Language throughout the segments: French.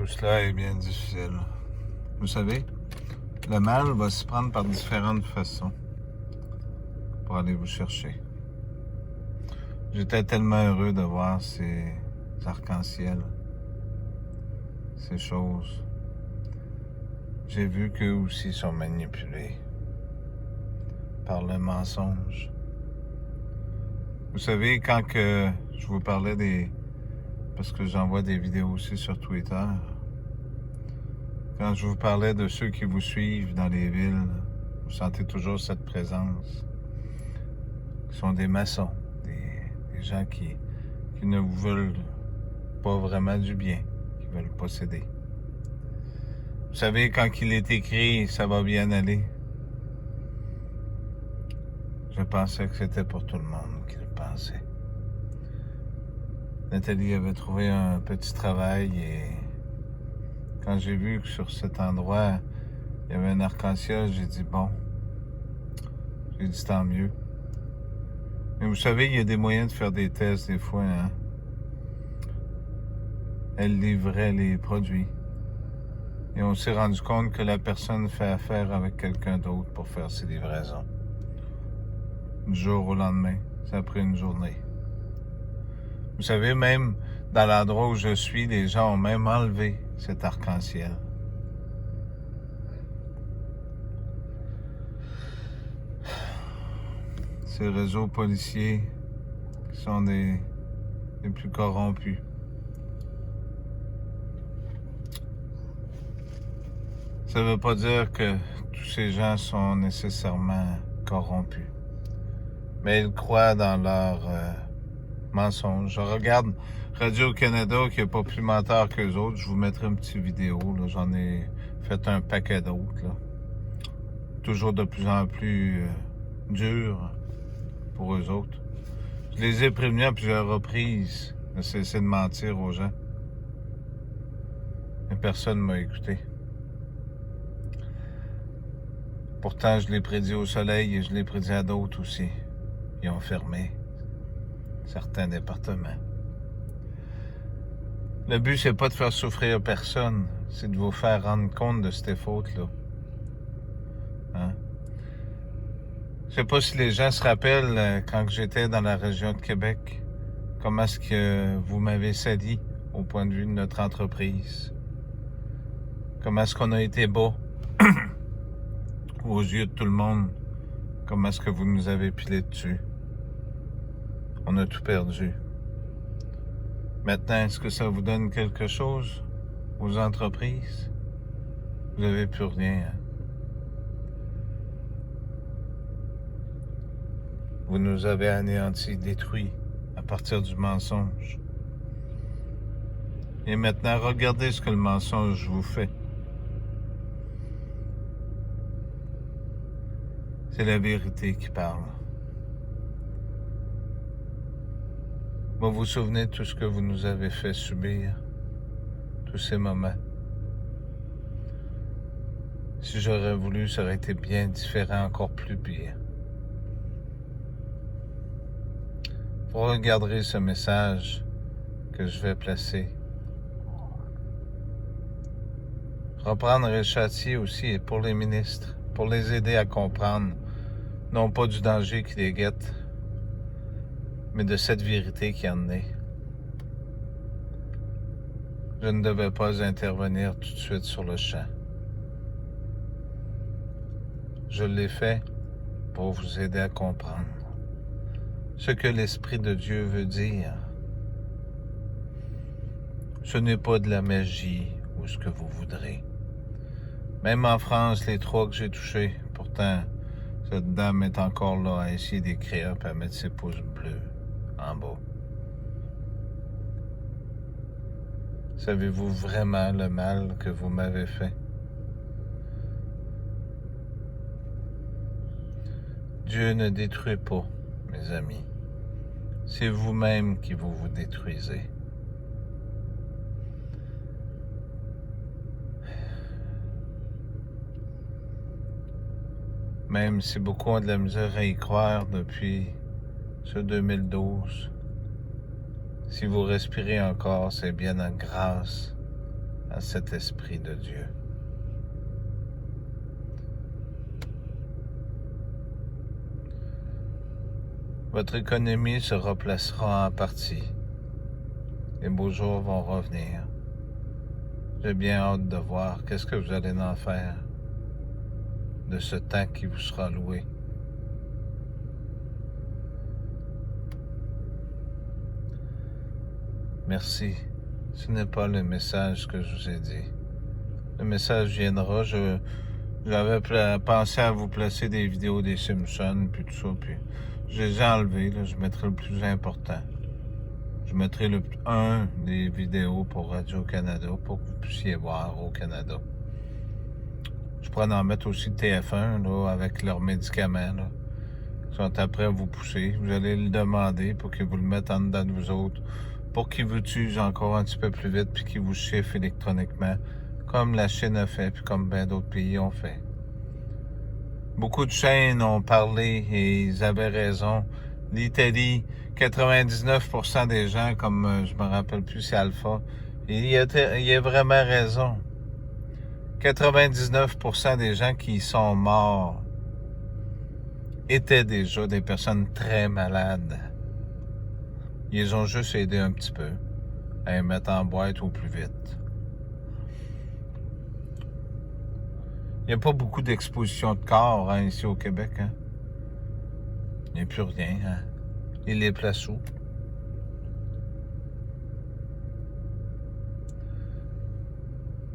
Tout cela est bien difficile. Vous savez, le mal va s'y prendre par différentes façons pour aller vous chercher. J'étais tellement heureux de voir ces arcs-en-ciel, ces choses. J'ai vu qu'eux aussi sont manipulés par le mensonge. Vous savez, quand que je vous parlais parce que j'envoie des vidéos aussi sur Twitter, quand je vous parlais de ceux qui vous suivent dans les villes, vous sentez toujours cette présence. Ils sont des maçons, des gens qui ne vous veulent pas vraiment du bien, qui veulent posséder. Vous savez, quand il est écrit « ça va bien aller », je pensais que c'était pour tout le monde qui le pensait. Nathalie avait trouvé un petit travail et quand j'ai vu que sur cet endroit, il y avait un arc-en-ciel, j'ai dit bon, j'ai dit tant mieux. Mais vous savez, il y a des moyens de faire des tests des fois, hein. Elle livrait les produits. Et on s'est rendu compte que la personne fait affaire avec quelqu'un d'autre pour faire ses livraisons. Du jour au lendemain, ça a pris une journée. Vous savez, même dans l'endroit où je suis, les gens ont même enlevé cet arc-en-ciel. Ces réseaux policiers qui sont des plus corrompus. Ça ne veut pas dire que tous ces gens sont nécessairement corrompus. Mais ils croient dans leurs mensonges. Je regarde Radio-Canada qui n'est pas plus menteur qu'eux autres. Je vous mettrai une petite vidéo. Là. J'en ai fait un paquet d'autres. Là. Toujours de plus en plus dur pour eux autres. Je les ai prévenus à plusieurs reprises de cesser de mentir aux gens. Mais personne ne m'a écouté. Pourtant, je l'ai prédit au soleil et je l'ai prédit à d'autres aussi. Ils ont fermé certains départements. Le but, c'est pas de faire souffrir personne, c'est de vous faire rendre compte de ces fautes-là. Hein? Je sais pas si les gens se rappellent, quand j'étais dans la région de Québec, comment est-ce que vous m'avez sali au point de vue de notre entreprise. Comment est-ce qu'on a été bas aux yeux de tout le monde. Comment est-ce que vous nous avez pilé dessus. On a tout perdu. Maintenant, est-ce que ça vous donne quelque chose aux entreprises? Vous n'avez plus rien. Hein? Vous nous avez anéantis, détruits à partir du mensonge. Et maintenant, regardez ce que le mensonge vous fait. C'est la vérité qui parle. Vous vous souvenez de tout ce que vous nous avez fait subir, tous ces moments. Si j'aurais voulu, ça aurait été bien différent, encore plus pire. Vous regarderez ce message que je vais placer. Reprendre et châtier aussi est pour les ministres, pour les aider à comprendre, non pas du danger qui les guette, mais de cette vérité qui en est. Je ne devais pas intervenir tout de suite sur le champ. Je l'ai fait pour vous aider à comprendre ce que l'Esprit de Dieu veut dire. Ce n'est pas de la magie ou ce que vous voudrez. Même en France, les 3 que j'ai touchés, pourtant, cette dame est encore là à essayer d'écrire et à mettre ses pouces bleus en bas. Savez-vous vraiment le mal que vous m'avez fait? Dieu ne détruit pas, mes amis. C'est vous-même qui vous détruisez. Même si beaucoup ont de la misère à y croire depuis ce 2012, si vous respirez encore, c'est bien grâce à à cet Esprit de Dieu. Votre économie se replacera en partie. Les beaux jours vont revenir. J'ai bien hâte de voir qu'est-ce que vous allez en faire de ce temps qui vous sera loué. Merci. Ce n'est pas le message que je vous ai dit. Le message viendra. J'avais pensé à vous placer des vidéos des Simpsons, puis tout ça, puis je les ai enlevés. Là, je mettrai le plus important. Je mettrai des vidéos pour Radio-Canada pour que vous puissiez voir au Canada. Je pourrais en mettre aussi TF1 là, avec leurs médicaments. Là. Ils sont après à vous pousser. Vous allez le demander pour qu'ils vous le mettent en dedans de vous autres, pour qu'ils vous tuent encore un petit peu plus vite, puis qu'ils vous chiffrent électroniquement, comme la Chine a fait, puis comme bien d'autres pays ont fait. Beaucoup de chaînes ont parlé et ils avaient raison. L'Italie, 99% des gens, comme je me rappelle plus, c'est Alpha, il a vraiment raison. 99% des gens qui sont morts étaient déjà des personnes très malades. Ils ont juste aidé un petit peu à les mettre en boîte au plus vite. Il n'y a pas beaucoup d'exposition de corps ici au Québec. Hein? Il n'y a plus rien. Hein? Il les place où?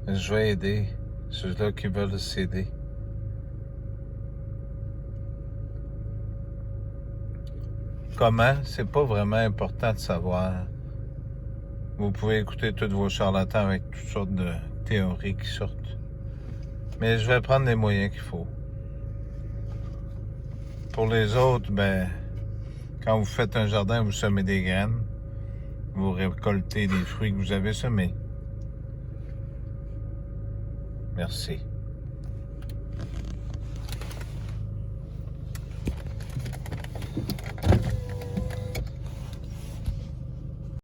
Je vais aider ceux-là qui veulent s'aider. Comment? C'est pas vraiment important de savoir. Vous pouvez écouter tous vos charlatans avec toutes sortes de théories qui sortent. Mais je vais prendre les moyens qu'il faut. Pour les autres, quand vous faites un jardin, vous semez des graines. Vous récoltez des fruits que vous avez semés. Merci.